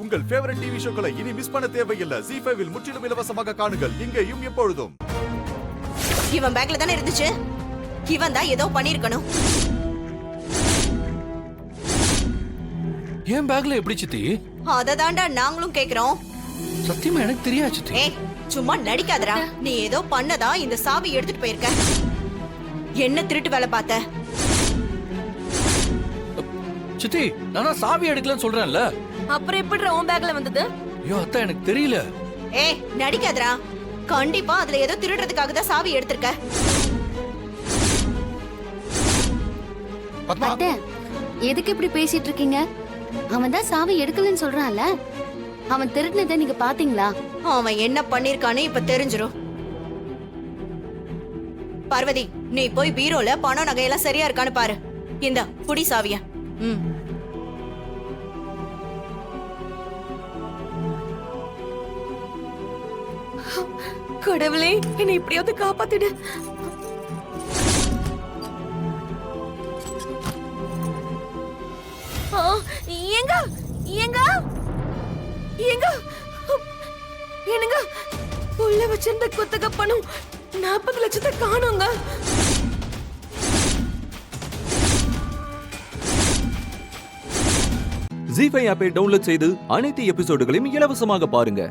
உங்கள் favourite TV ஷோக்களை இனி miss பண்ண தேவையில்லை. ZEE5 இல் முற்றிலும் இலவசமாக காணுங்கள். இங்கேயும் எப்பொழுதும். இவன் பேக்ல தானே இருந்துச்சு. இவன் தான் ஏதோ பண்ணிருக்கணும். ஏன் பேக்ல எப்படி சித்தி? அததான்டா நாங்களும் கேக்குறோம். சத்தியமா எனக்கு தெரியாது சித்தி. ஏய் சும்மா நடிக்காதடா. நீ ஏதோ பண்ணதா இந்த சாவி எடுத்துட்டு போயிருக்க. என்ன திருட்டு வேலை பார்த்த? சித்தி நானா சாவி எடுக்கலன்னு சொல்றேன்ல. அப்புறம் எப்படி உன் பேக்ல வந்தது? ஐயோ அத்தா எனக்கு தெரியல. ஏய் நடிக்காதடா. கண்டிப்பா அதுல ஏதோ திருடுறதுக்காக தான் சாவி எடுத்திருக்க. அத்தை, எதுக்கு இப்படி பேசிட்டு இருக்கீங்க? அவன் தான் சாவி எடுக்கலன்னு சொல்றான்ல. அவன் திருடினதை நீங்க பாத்தீங்களா? அவன் என்ன பண்ணிருக்கான்னு இப்ப தெரிஞ்சிரும். பார்வதி, நீ போய் பீரோல பணம் நகையெல்லாம் சரியா இருக்கான்னு பாரு. இந்த புடி சாவிய. கடவுளே, என்னை இப்படியாவது காப்பாத்திடு. ஏங்க ஏங்க ஏங்க என்னங்க உள்ள வச்சிருந்த குத்தக பணம் 40 லட்சத்தை காணோங்க. ZEE5 ஆப்பை டவுன்லோட் செய்து அனைத்து எபிசோடுகளையும் இலவசமாக பாருங்க.